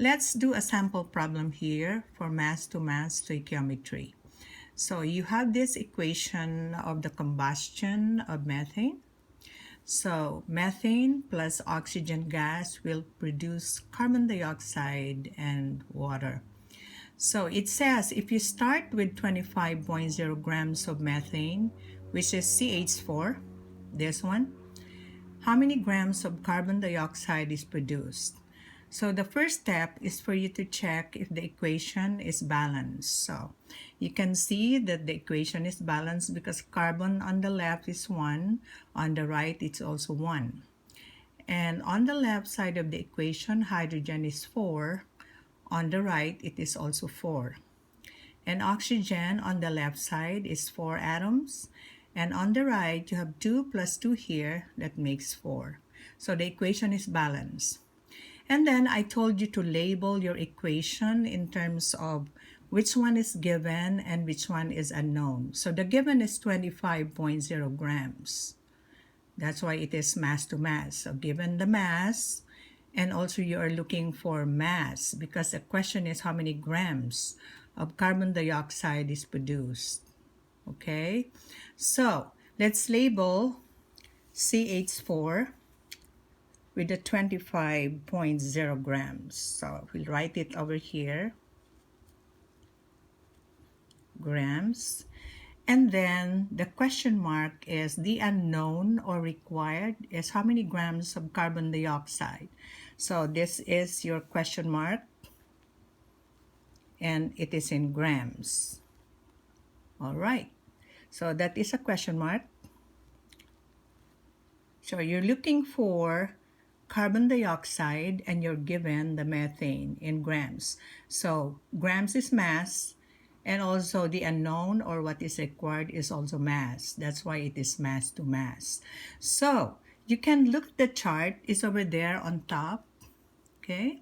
Let's do a sample problem here for mass-to-mass stoichiometry. So you have this equation of the combustion of methane. So methane plus oxygen gas will produce carbon dioxide and water. So it says if you start with 25.0 grams of methane, which is CH4, this one, how many grams of carbon dioxide is produced? So the first step is for you to check if the equation is balanced. So you can see that the equation is balanced because carbon on the left is 1, on the right it's also 1. And on the left side of the equation, hydrogen is 4. On the right, it is also 4. And oxygen on the left side is 4 atoms. And on the right, you have 2 plus 2 here, that makes 4. So the equation is balanced. And then I told you to label your equation in terms of which one is given and which one is unknown. So the given is 25.0 grams. That's why it is mass to mass. So given the mass, and also you are looking for mass because the question is how many grams of carbon dioxide is produced. Okay, so let's label CH4 with the 25.0 grams. So we'll write it over here, grams. And then the question mark is the unknown or required is how many grams of carbon dioxide. So this is your question mark and it is in grams. All right, so that is a question mark. So you're looking for carbon dioxide and you're given the methane in grams. So grams is mass, and also the unknown or what is required is also mass. That's why it is mass to mass. So you can look at the chart, it's over there on top, okay?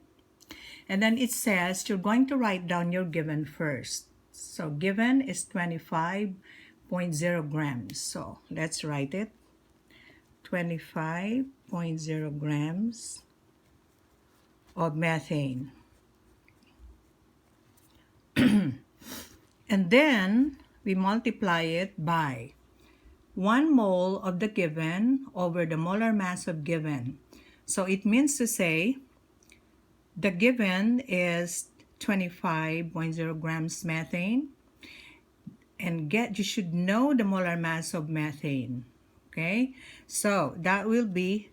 And then it says you're going to write down your given first. So given is 25.0 grams. So let's write it. 25.0 grams of methane. And then we multiply it by 1 mole of the given over the molar mass of given. So it means to say the given is 25.0 grams methane, and you should know the molar mass of methane. Okay, so that will be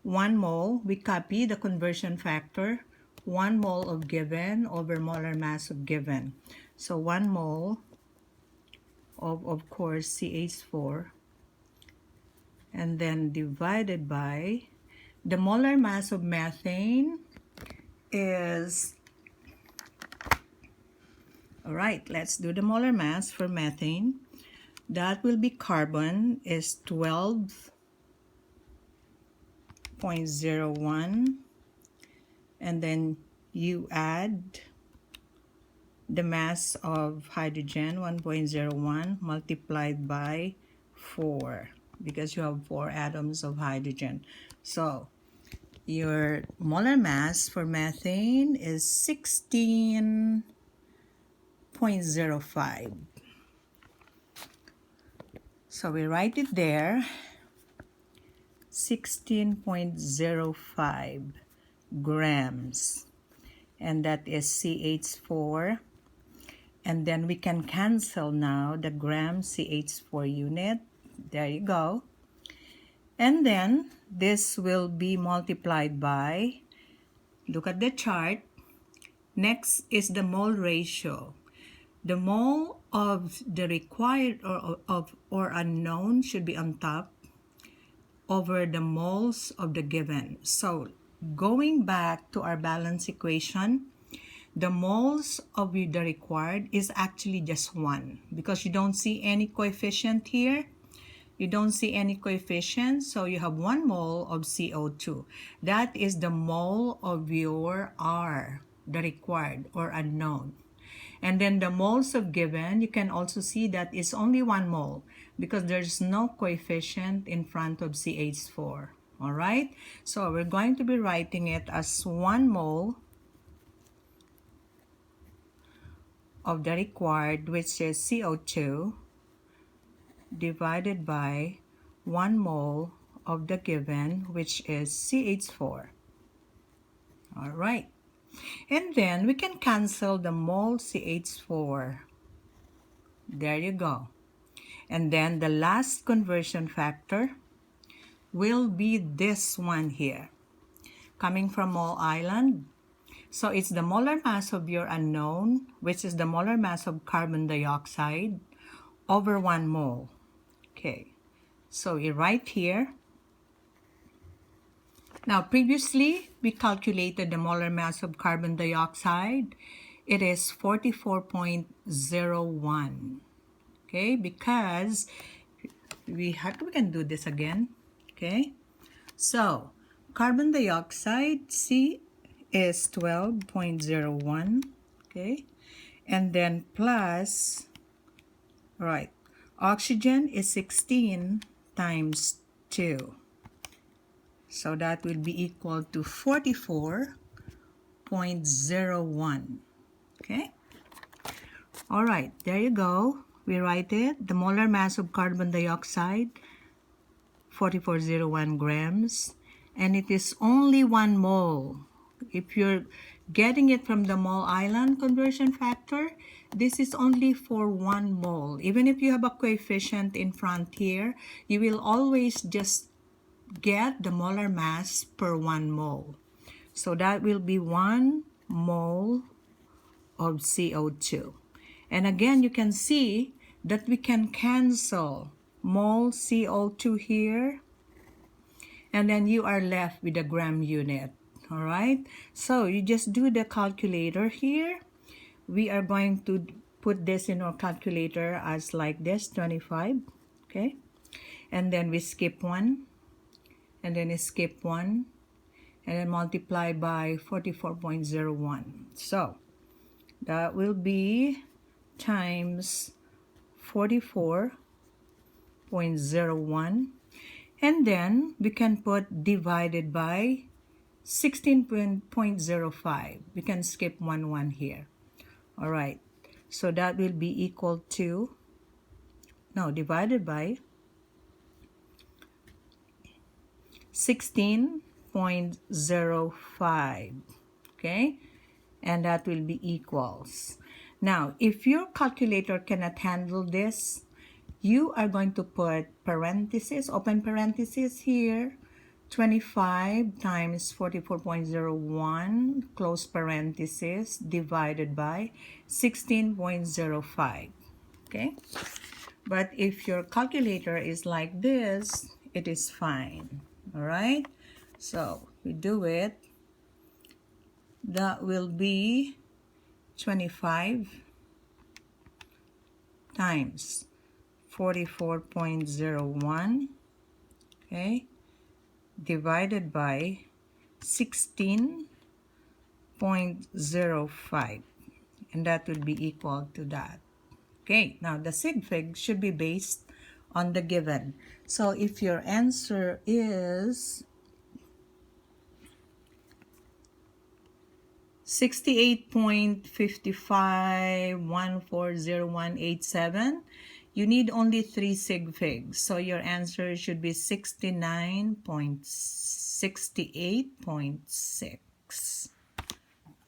1 mole. We copy the conversion factor, 1 mole of given over molar mass of given. So 1 mole of course, CH4, and then divided by the molar mass of methane is, all right, let's do the molar mass for methane. That will be carbon is 12.01, and then you add the mass of hydrogen, 1.01, multiplied by 4, because you have 4 atoms of hydrogen. So your molar mass for methane is 16.05. So we write it there, 16.05 grams, and that is CH4. And then we can cancel now the gram CH4 unit. There you go. And then this will be multiplied by, look at the chart. Next is the mole ratio. The mole of the required or unknown should be on top over the moles of the given. So going back to our balance equation, the moles of the required is actually just 1 because you don't see any coefficient here. You don't see any coefficient, so you have 1 mole of CO2. That is the mole of your R, the required or unknown. And then the moles of given, you can also see that it's only 1 mole because there's no coefficient in front of CH4. All right, so we're going to be writing it as 1 mole of the required, which is CO2, divided by 1 mole of the given, which is CH4. All right. And then we can cancel the mole CH4. There you go. And then the last conversion factor will be this one here, coming from mole island. So it's the molar mass of your unknown, which is the molar mass of carbon dioxide, over 1 mole. Okay, so we write here. Now, previously, we calculated the molar mass of carbon dioxide. It is 44.01. Okay, because we can do this again. Okay, so carbon dioxide, C, is 12.01. Okay, and then plus, right, oxygen is 16 times 2. So that will be equal to 44.01. Okay? All right, there you go. We write it. The molar mass of carbon dioxide, 4401 grams. And it is only 1 mole. If you're getting it from the mole island conversion factor, this is only for 1 mole. Even if you have a coefficient in front here, you will always just get the molar mass per 1 mole. So that will be 1 mole of CO2. And again, you can see that we can cancel mole CO2 here, and then you are left with a gram unit. All right, so you just do the calculator here. We are going to put this in our calculator as like this, 25. Okay, and then we skip 1, and then skip 1, and then multiply by 44.01. So that will be times 44.01, and then we can put divided by 16.05. We can skip 1 here. All right, so that will be equal to, no, divided by 16.05. Okay, and that will be equals. Now, if your calculator cannot handle this, you are going to put parentheses, open parentheses here, 25 times 44.01, close parentheses, divided by 16.05. Okay? But if your calculator is like this, it is fine. All right? So, we do it. That will be 25 times 44.01, okay, divided by 16.05, and that will be equal to that. Okay, now the sig fig should be based on the given. So if your answer is 68.55140187, you need only 3 sig figs. So your answer should be 69.68.6.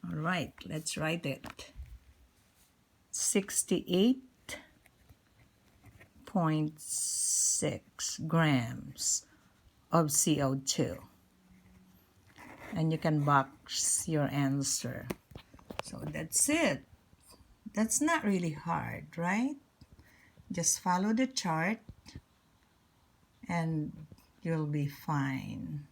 All right, let's write it. 68.6 grams of CO2. And you can box your answer. So that's it. That's not really hard, right? Just follow the chart and you'll be fine.